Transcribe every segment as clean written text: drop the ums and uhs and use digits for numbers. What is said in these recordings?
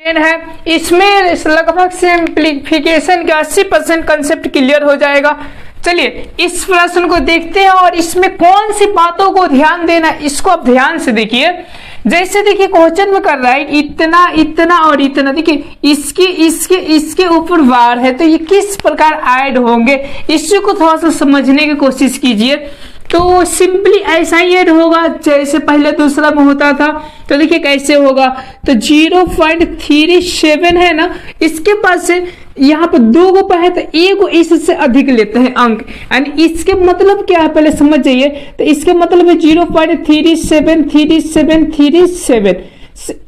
है, इसमें लगभग सिंप्लीफिकेशन के 80% कंसेप्ट क्लियर हो जाएगा। चलिए इस प्रश्न को देखते हैं और इसमें कौन सी बातों को ध्यान देना है इसको आप ध्यान से देखिए। जैसे देखिए क्वेश्चन में कर रहा है इतना इतना और इतना, देखिए इसके इसके इसके ऊपर वार है तो ये किस प्रकार ऐड होंगे इसी को थोड़ा सा समझने की कोशिश कीजिए। तो सिंपली ऐसा ही ऐड होगा जैसे पहले दूसरा में होता था। तो देखिए कैसे होगा, तो 0.37 है ना, इसके पास से यहाँ पर 2 गो पे है तो 1 गो इससे अधिक लेते हैं अंक, यानी इसके मतलब क्या है पहले समझ जाइए। तो इसके मतलब है 0.373737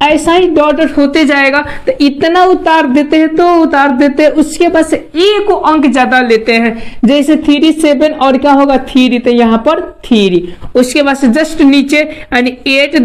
ऐसा ही डॉट होते जाएगा। तो इतना उतार देते हैं तो उतार देते हैं, उसके बाद से 1 अंक ज्यादा लेते हैं, जैसे 37 और क्या होगा 3, तो यहाँ पर 3, उसके बाद से जस्ट नीचे यानी 8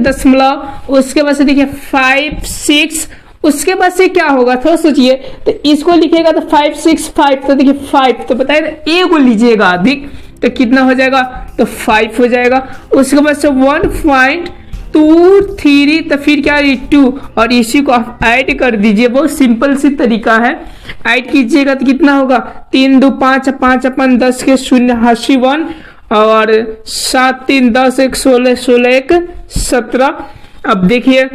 उसके बाद से देखिए 5 6, उसके बाद से क्या होगा थोड़ा सोचिए। तो इसको लिखेगा तो 5 6 5, तो देखिए 5 तो बताइए 1 को लीजिएगा अधिक तो कितना हो जाएगा, तो 5 हो जाएगा। उसके बाद से 1.23 तो फिर क्या 2 और इसी को आप ऐड कर दीजिए, बहुत सिंपल सी तरीका है। ऐड कीजिएगा तो कितना होगा 3 2 5 5 अपन 10 के 0 हाशी 1 और 7 3 10 1 16 16 1 17। अब देखिए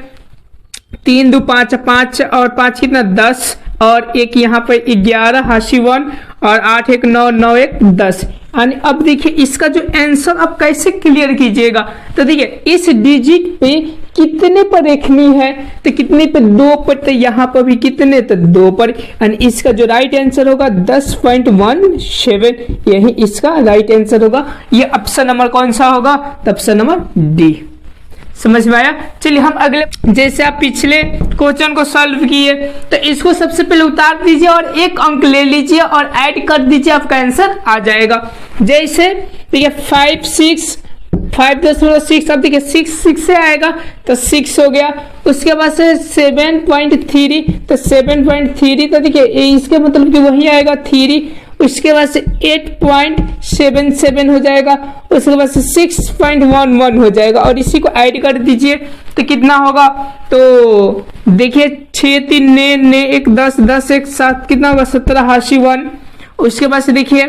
3 2 5 5 और 5 कितना 10 और 1 यहाँ पर 11 हाशी 1 और 8 1 9 9 1 10। अब देखिए इसका जो आंसर आप कैसे क्लियर कीजिएगा। तो देखिए इस डिजिट पे कितने पर रखनी है, तो कितने पे 2 पर, तो यहाँ पर भी कितने तो 2 पर, एंड इसका जो राइट आंसर होगा 10.17, यही इसका राइट आंसर होगा। ये ऑप्शन नंबर कौन सा होगा, तो ऑप्शन नंबर डी। समझ में आया। चलिए हम अगले, जैसे आप पिछले क्वेश्चन को सॉल्व किए तो इसको सबसे पहले उतार दीजिए और 1 अंक ले लीजिए और ऐड कर दीजिए, आपका आंसर आ जाएगा। जैसे देखिए 5 6 5.6, अब देखिए 6 से आएगा तो 6 हो गया। उसके बाद से 7.3 तो 7.3 तो देखिए इसके मतलब कि वही आएगा 3। उसके बाद से 8.77 हो जाएगा। उसके बाद से 6.11 हो जाएगा और इसी को ऐड कर दीजिए तो कितना होगा, तो देखिए 6 3 9 1 10 10 1 7 कितना होगा 17 हाशी 1। उसके बाद से देखिए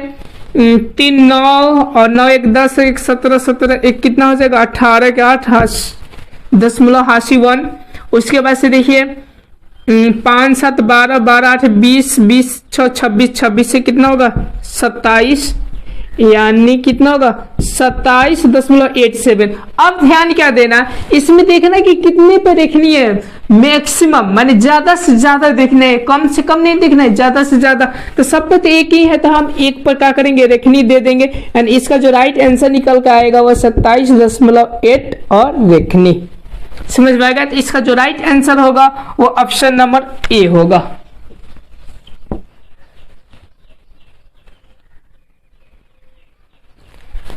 3 9 और 9 1 10 1 17 17 1 कितना हो जाएगा 18 के 8 हाशी 1। उसके बाद से देखिए 5 7 12 12 8 20 20 6 26 26 से कितना होगा 27, यानी कितना होगा 27.87। अब ध्यान क्या देना, इसमें देखना कि कितने पे देखनी है, मैक्सिमम माने ज्यादा से ज्यादा देखना है, कम से कम नहीं देखना है, ज्यादा से ज्यादा। तो सब पे तो एक ही है तो हम 1 पर क्या करेंगे रेखनी दे देंगे, एंड इसका जो राइट आंसर निकल के आएगा वो 27.8 और रेखनी। समझ में आएगा। तो इसका जो राइट आंसर होगा वो ऑप्शन नंबर ए होगा।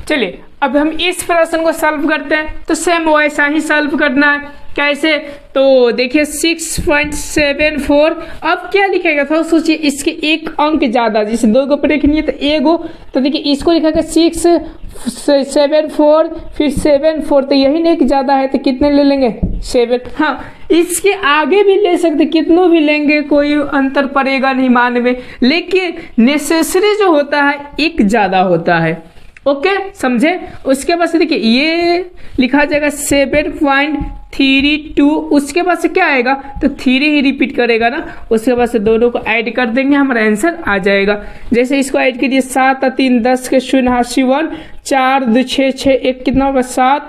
चलिए अब हम इस प्रश्न को सॉल्व करते हैं। तो सेम वैसा ही सॉल्व करना है। कैसे, तो देखिए 6.74। अब क्या लिखेगा थोड़ा सोचिए, इसके 1 अंक ज्यादा, जैसे 2 गो पर लिखनी है तो 1 गो, तो देखिए इसको लिखेगा 674 फिर 74, तो यही नहीं ज्यादा है तो कितने ले लेंगे 7। हाँ इसके आगे भी ले सकते, कितनों भी लेंगे कोई अंतर पड़ेगा नहीं मान में, लेकिन नेसेसरी जो होता है 1 ज्यादा होता है। ओके समझे। उसके बाद से देखिए ये लिखा जाएगा 7.32। उसके बाद से क्या आएगा, तो 3 ही रिपीट करेगा ना, उसके बाद से दोनों को ऐड कर देंगे, हमारा आंसर आ जाएगा। जैसे इसको ऐड कीजिए 7 3 10 के 0 हाशी 1 4 2 6 6 1 कितना होगा 7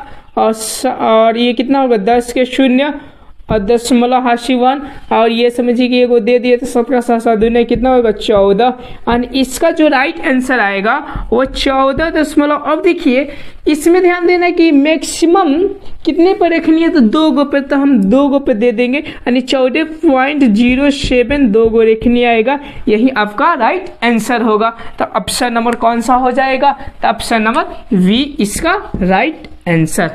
और ये कितना होगा 10 के 0 और 10 हाशी 1 और ये समझिए कि ये को दे दिए तो 17 7 2 कितना होगा 14, और इसका जो राइट आंसर आएगा वो 14 अब देखिए इसमें ध्यान देना कि मैक्सिमम कितने पर रखनी है, तो 2 गो पे, तो हम 2 गो पे दे देंगे, यानी 14.07 2 गो रखनी आएगा, यही आपका राइट आंसर होगा। तो ऑप्शन नंबर कौन सा हो जाएगा, तो ऑप्शन नंबर वी इसका राइट आंसर।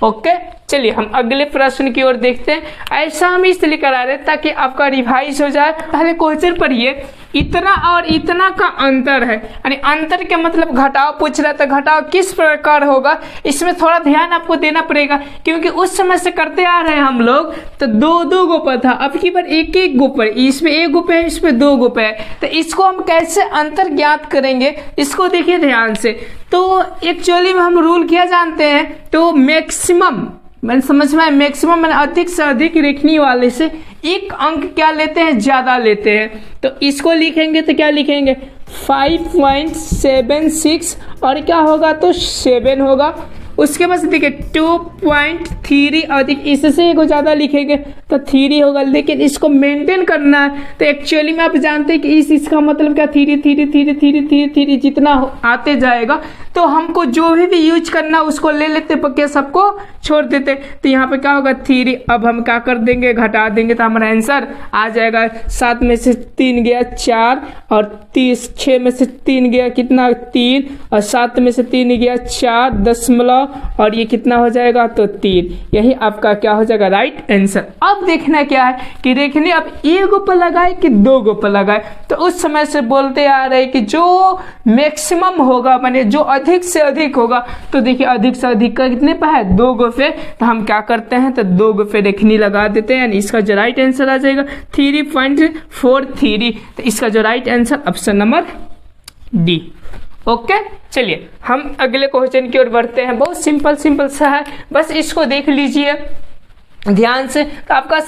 ओके चलिए हम अगले प्रश्न की ओर देखते हैं। ऐसा हम इसलिए करा रहे ताकि आपका रिवाइज हो जाए। पहले क्वेश्चन पढ़िए, इतना और इतना का अंतर है, यानी अंतर के मतलब घटाव पूछ रहा था, घटाव किस प्रकार होगा, इसमें थोड़ा ध्यान आपको देना पड़ेगा क्योंकि उस समय से करते आ रहे हैं हम लोग। तो दो दो गो पर था, अब की बार एक एक गो पर, इसमें एक गो पे है, इसमें दो गो पे है, तो इसको हम कैसे अंतर ज्ञात करेंगे, इसको देखिए ध्यान से। तो एक्चुअली में हम रूल क्या जानते हैं, तो मैक्सिमम मैंने समझ में आया, मैक्सिमम मैंने अधिक से अधिक रेखनी वाले से एक अंक क्या लेते हैं, ज्यादा लेते हैं। तो इसको लिखेंगे तो क्या लिखेंगे 5.76 और क्या होगा तो 7 होगा। उसके बाद देखिए 2.3 अधिक, इससे एक ज्यादा लिखेंगे तो 3 होगा, लेकिन इसको मेंटेन करना है। तो एक्चुअली में आप जानते हैं कि इसका मतलब क्या 3 जितना आते जाएगा तो हमको जो भी यूज करना उसको ले लेते, पक्के सबको छोड़ देते। तो यहाँ पे क्या होगा 3, अब हम क्या कर देंगे घटा देंगे तो हमारा आंसर आ जाएगा 7 में से 3 गया 4 और 6 में से 3 गया कितना 3 और 7 में से 3 गया 4 दशमलव और ये कितना हो जाएगा तो 3। यही आपका क्या हो जाएगा राइट आंसर। अब देखना क्या है कि रेखनी अब एक गो पर लगाए कि दो गो पर लगाए। तो उस समय से बोलते आ रहे कि जो मैक्सिमम होगा माने जो अधिक से अधिक होगा, तो देखिए अधिक से अधिक का कितने पे है 2 गो पे, तो हम क्या करते हैं तो 2 गो पे रेखनी लगा देते हैं, यानी इसका जो राइट आंसर आ जाएगा 3.43। तो इसका जो right answer option number D. Okay चलिए हम अगले क्वेश्चन की ओर बढ़ते हैं। बहुत सिंपल सा है, बस इसको देख लीजिए ध्यान से, तो आपका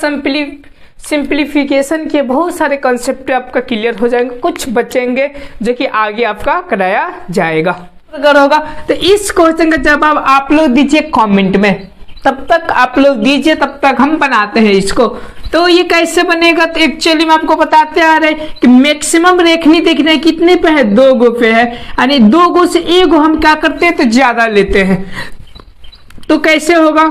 सिंप्लीफिकेशन के बहुत सारे कंसेप्ट आपका क्लियर हो जाएंगे, कुछ बचेंगे जो कि आगे आपका कराया जाएगा। अगर होगा तो इस क्वेश्चन का जवाब आप लोग दीजिए कमेंट में, तब तक आप लोग दीजिए, तब तक हम बनाते हैं इसको। तो ये कैसे बनेगा, तो एक्चुअली मैं आपको बताते आ रहे हैं कि मैक्सिमम रेखनी देख रहे हैं कितने पे है 2 गो पे है, यानी 2 गो से 1 गो हम क्या करते हैं तो ज्यादा लेते हैं। तो कैसे होगा,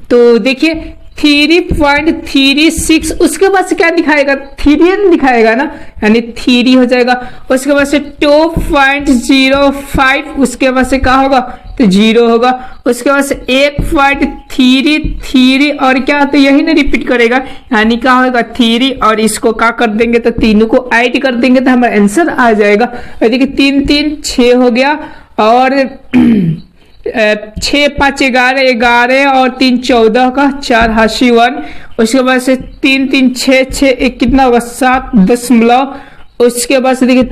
तो देखिए 3.36, उसके बाद से क्या दिखाएगा 3 दिखाएगा ना, यानी 3 हो जाएगा। उसके बाद से 2.05, उसके बाद से क्या होगा तो 0 होगा। उसके बाद से 1.33 और क्या तो यही ना रिपीट करेगा, यानी क्या होगा 3 और इसको क्या कर देंगे तो तीनों को ऐड कर देंगे तो हमारा आंसर आ जाएगा। देखिए 3 6 हो गया और 6 5 11 और 3 14 का 4 हाशी 1। उसके बाद से 3 6 6 1 कितना होगा 7 दशमलव। उसके बाद से देखिए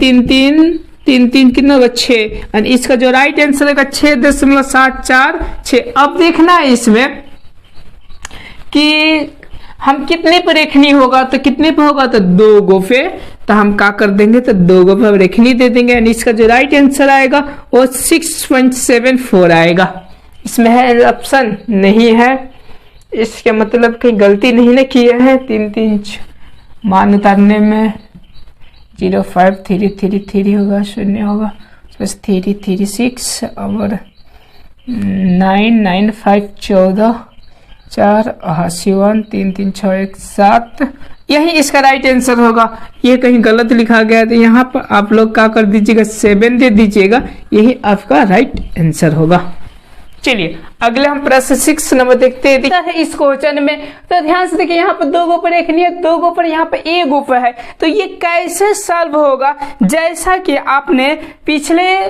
3 कितना होगा 6, और इसका जो राइट आंसर होगा 6.746। अब देखना है इसमें कि हम कितने पर रेखनी होगा, तो कितने पर होगा तो 2 गो पे, तो हम क्या कर देंगे तो 2 गो पे रेखनी दे देंगे, यानी इसका जो राइट आंसर आएगा वो 6.74 आएगा। इसमें है ऑप्शन नहीं है, इसके मतलब कहीं गलती नहीं ना किए हैं। 3 मान उतारने में 0.533 होगा, 0 होगा, बस 336 और 9 5 14 4 हाशी 1 3 3 6 1 7, यही इसका राइट आंसर होगा। ये कहीं गलत लिखा गया है तो यहाँ पर आप लोग क्या कर दीजिएगा 7 दे दीजिएगा, यही आपका राइट आंसर होगा। चलिए अगले हम प्रश्न 6 नंबर देखते हैं इस क्वेश्चन में। तो ध्यान से देखिए यहाँ पर 2 गो पर रेखनी है, 2 गो पर यहाँ पर 1 गो पर है, तो ये कैसे सॉल्व होगा। जैसा कि आपने पिछले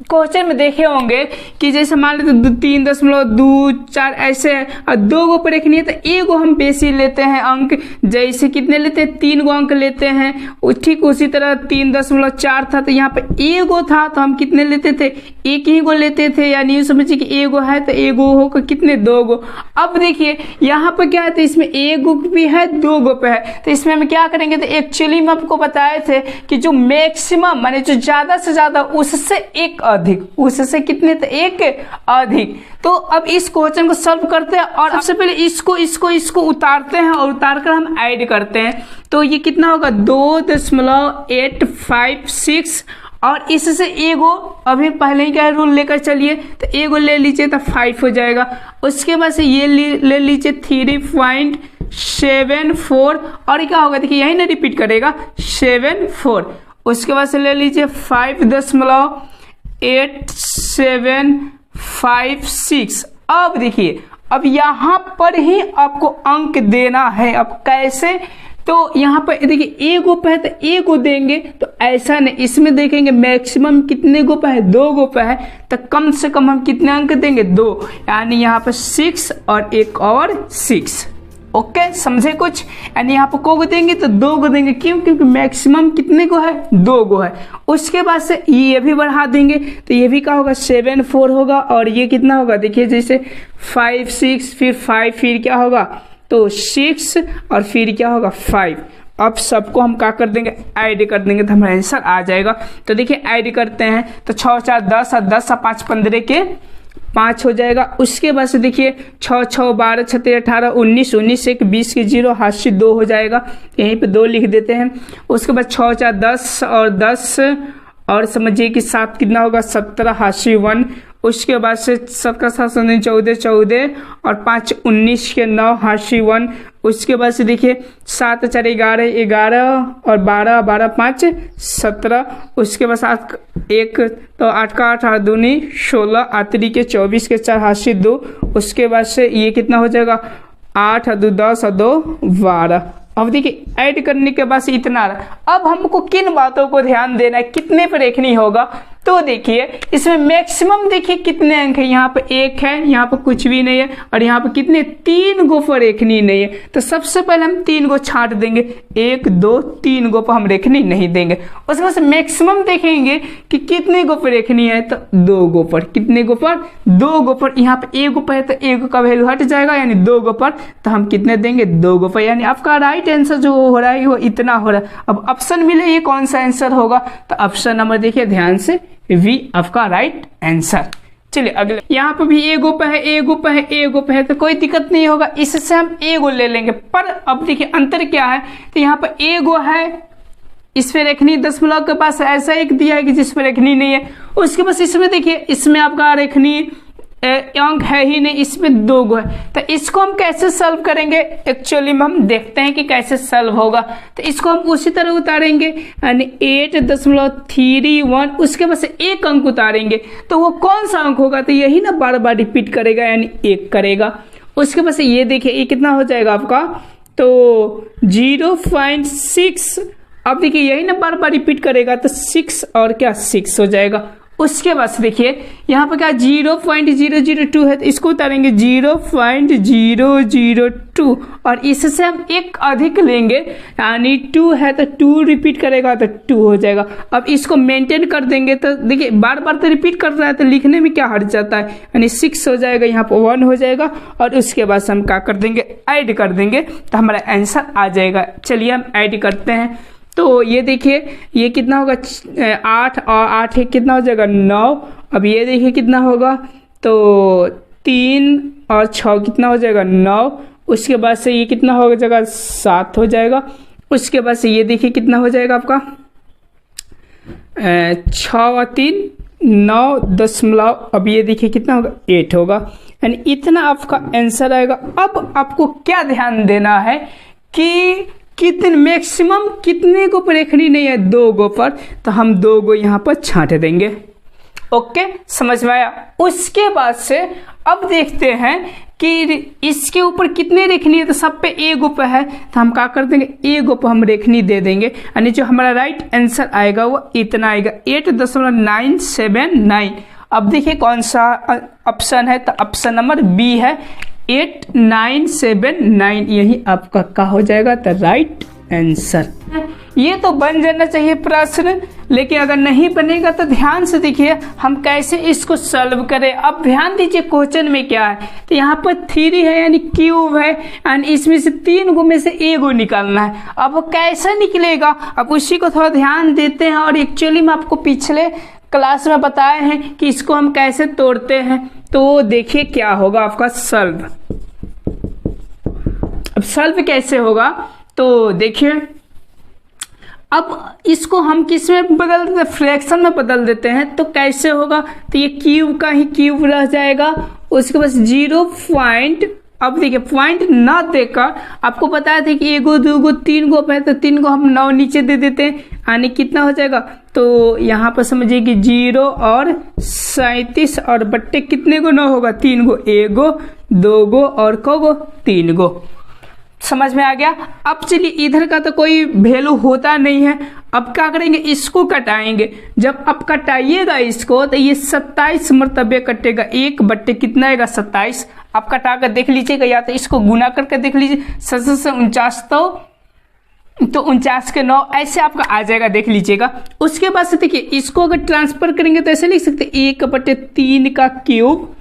क्वेश्चन में देखे होंगे कि जैसे मान लेते 3.24 ऐसे है और 2 गो पर रेखनी है तो 1 गो हम बेसी लेते हैं अंक, जैसे कितने लेते हैं 3 गो अंक लेते हैं। ठीक उसी तरह 3.4 था तो यहाँ पर 1 गो था तो हम कितने लेते थे 1 ही गो लेते थे, यानी ये समझिए कि 1 गो है तो 1 गो होगा कितने 2 गो। अब देखिए यहाँ पर क्या है तो इसमें 1 गो भी है 2 गो पे है, तो इसमें हम क्या करेंगे तो एक्चुअली में आपको बताए थे कि जो मैक्सिमम माने जो ज्यादा से ज्यादा उससे एक अधिक, उससे कितने तो एक अधिक। तो अब इस क्वेश्चन को सॉल्व करते हैं और सबसे पहले इसको उतारते हैं और उतारकर हम ऐड करते हैं। तो ये कितना होगा 2.856 और इससे एगो अभी पहले ही क्या रूल लेकर चलिए तो एगो ले लीजिए तो 5 हो जाएगा। उसके बाद से ये ले लीजिए 3.74 और क्या होगा देखिए यही ना रिपीट करेगा 74। उसके बाद से ले लीजिए 5.8756। अब देखिए अब यहाँ पर ही आपको अंक देना है। अब कैसे, तो यहाँ पर देखिए ए ग्रुप है तो ए को देंगे, तो ऐसा नहीं, इसमें देखेंगे मैक्सिमम कितने ग्रुप है, 2 ग्रुप है, तो कम से कम हम कितने अंक देंगे, 2, यानी यहाँ पर 6 और एक और 6। ओके, समझे कुछ? यानी यहाँ पर को देंगे तो 2 को देंगे, क्यों? क्योंकि मैक्सिमम कितने को है, 2 को है। उसके बाद से ये भी बढ़ा देंगे, तो ये भी क्या होगा, 7 4 होगा, और ये कितना होगा, देखिए जैसे 5 6 फिर 5 फिर क्या होगा, तो 6 और फिर क्या होगा 5। अब सबको हम क्या कर देंगे, ऐड कर देंगे, तो हमारा आंसर आ जाएगा। तो देखिए ऐड करते हैं, तो 6 4 10 और 10 और 5 15 के 5 हो जाएगा। उसके बाद से देखिए 6 6 12 6 18 19 19 1 20 के 0 हाथ से 2 हो जाएगा, यहीं पे 2 लिख देते हैं। उसके बाद 6 4 10 और 10 और समझिए कि 7 कितना होगा, 17 हाथ से 1। उसके बाद से 17 7 14 14 और 5 19 के 9 हाथ से 1। उसके बाद से देखिए 7 4 11 11 और 12 12 5 17। उसके बाद 7 1 तो 8 का 8 8 दूनी 16 8 के 24 के 4 हाथ से 2। उसके बाद से ये कितना हो जाएगा, 8 और 2 10 और 2 12। अब देखिए ऐड करने के बाद से इतना। अब हमको किन बातों को ध्यान देना है, कितने पर देखनी होगा, तो देखिए इसमें मैक्सिमम देखिए कितने अंक है, यहाँ पे 1 है, यहाँ पे कुछ भी नहीं है, और यहाँ पे कितने 3 गो पर रेखनी नहीं है। तो सबसे पहले हम 3 गो छाट देंगे, 1 2 3 गो पर हम रेखनी नहीं देंगे। उसके बाद से मैक्सिमम देखेंगे कि कितने गो पर रेखनी है, तो 2 गो पर। कितने गो पर, 2 गो पर। यहाँ पे 1 गो पर है तो 1 का वैल्यू हट जाएगा, यानी 2 गो पर, तो हम कितने देंगे, 2 गो पर। यानी आपका राइट आंसर जो हो रहा है वो इतना हो रहा है। अब ऑप्शन मिले ये कौन सा आंसर होगा, तो ऑप्शन नंबर देखिए ध्यान से, वी आपका राइट आंसर। चलिए अगले, यहाँ पे भी ए ग्रुप है, ए ग्रुप है, ए ग्रुप है, तो कोई दिक्कत नहीं होगा, इससे हम ए गो ले लेंगे। पर अब देखिए अंतर क्या है, तो यहाँ पर ए गो है, इस पे रेखनी दशमलव के पास ऐसा एक दिया है कि जिस पर रेखनी नहीं है। उसके पास इसमें देखिए, इसमें आपका रेखनी अंक है ही नहीं, इसमें 2 गो है। तो इसको हम कैसे सॉल्व करेंगे, एक्चुअली में हम देखते हैं कि कैसे सॉल्व होगा। तो इसको हम उसी तरह उतारेंगे, यानी 8.31। उसके बाद से 1 अंक उतारेंगे, तो वो कौन सा अंक होगा, तो यही ना बार बार रिपीट करेगा, यानी 1 करेगा। उसके बाद से ये देखिए ये कितना हो जाएगा आपका, तो 0.6। अब देखिए यही ना बार बार रिपीट करेगा, तो 6 और क्या 6 हो जाएगा। उसके बाद से देखिए यहाँ पर क्या 0.002 है, तो इसको उतारेंगे 0.002, और इससे हम 1 अधिक लेंगे, यानी 2 है तो 2 रिपीट करेगा तो 2 हो जाएगा। अब इसको मेंटेन कर देंगे, तो देखिए बार बार तो रिपीट कर रहा है, तो लिखने में क्या हट जाता है, यानी 6 हो जाएगा, यहाँ पर 1 हो जाएगा। और उसके बाद से हम क्या कर देंगे, ऐड कर देंगे, तो हमारा आंसर आ जाएगा। चलिए हम ऐड करते हैं, तो ये देखिए ये कितना होगा, 8 और 8 है कितना हो जाएगा, 9। अब ये देखिए कितना होगा, तो 3 और 6 कितना हो जाएगा, 9। उसके बाद से ये कितना हो जाएगा, 7 हो जाएगा। उसके बाद से ये देखिए कितना हो जाएगा आपका, 6 और 3 9 दशमलव। अब ये देखिए कितना होगा, 8 होगा, यानी इतना आपका आंसर आएगा। अब आपको क्या ध्यान देना है कि कितने मैक्सिमम कितने गो पर रेखनी नहीं है, 2 गो पर, तो हम 2 गो यहाँ पर छांट देंगे। ओके, समझ में आया। उसके बाद से अब देखते हैं कि इसके ऊपर कितने रेखनी है, तो सब पे ए गो पे है, तो हम क्या कर देंगे, ए गो पे हम रेखनी दे देंगे, यानी जो हमारा राइट आंसर आएगा वो इतना आएगा, 8.979। अब देखिए कौन सा ऑप्शन है, तो ऑप्शन नंबर बी है, 8979। यही आपका क्या हो जाएगा, तो राइट आंसर। ये तो बन जाना चाहिए प्रश्न, लेकिन अगर नहीं बनेगा तो ध्यान से देखिए हम कैसे इसको सॉल्व करें। अब ध्यान दीजिए क्वेश्चन में क्या है, तो यहाँ पर 3 है, यानी क्यूब है, यानी इसमें से 3 गो में से 1 गो निकालना है। अब वो कैसे निकलेगा, अब उसी को थोड़ा ध्यान देते हैं। और एक्चुअली में आपको पिछले क्लास में बताए हैं कि इसको हम कैसे तोड़ते हैं, तो देखिए क्या होगा आपका सॉल्व। अब सॉल्व कैसे होगा, तो देखिए अब इसको हम किस में बदल देते, फ्रैक्शन में बदल देते हैं। तो कैसे होगा, तो ये क्यूब का ही क्यूब रह जाएगा। उसके बाद 0. अब देखिए पॉइंट ना देकर आपको बताया था कि 1 गो 2 गो 3 गो है, तो 3 गो हम 9 नीचे दे देते हैं, यानी कितना हो जाएगा, तो यहाँ पर समझिए कि 0 और 37 और बट्टे कितने गो 9 होगा, 3 गो, 1 गो 2 गो और को गो 3 गो। समझ में आ गया। अब चलिए इधर का तो कोई वैल्यू होता नहीं है, अब क्या करेंगे, इसको कटाएंगे। जब आप कटाइएगा इसको तो ये 27 मरतबे कटेगा, 1/, कितना आएगा 27। आप कटा कर देख लीजिएगा, या तो इसको गुना करके देख लीजिए, 7 से 49 तो 49 के 9 ऐसे आपका आ जाएगा, देख लीजिएगा। उसके बाद से देखिए इसको अगर ट्रांसफर करेंगे तो ऐसे लिख सकते 1/3 का क्यूब,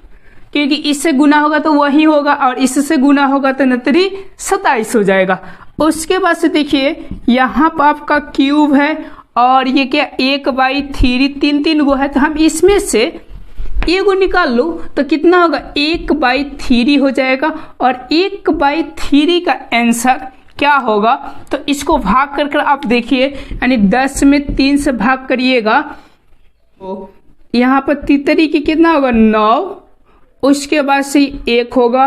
क्योंकि इससे गुना होगा तो वही होगा और इससे गुना होगा तो नतरी 27 हो जाएगा। उसके बाद से देखिए यहाँ पर आपका क्यूब है और ये क्या 1/3, 3 गो है, तो हम इसमें से एगो निकाल लो तो कितना होगा 1/3 हो जाएगा। और 1/3 का आंसर क्या होगा, तो इसको भाग कर आप देखिए, यानी 10 में 3 से भाग करिएगा तो यहाँ पर तीतरी की कितना होगा 9, उसके बाद से 1 होगा,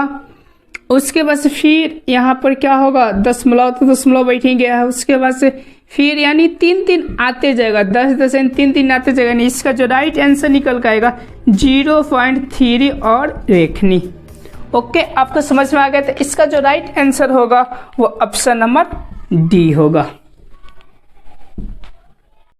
उसके बाद से फिर यहाँ पर क्या होगा दशमलव, तो दशमलव बैठेंगे, उसके बाद से फिर यानी 3 आते जाएगा, 10 10 3 आते जाएगा, यानी इसका जो राइट आंसर निकल के आएगा 0.3 और रेखनी। ओके, आपको समझ में आ गया। तो इसका जो राइट आंसर होगा वो ऑप्शन नंबर डी होगा।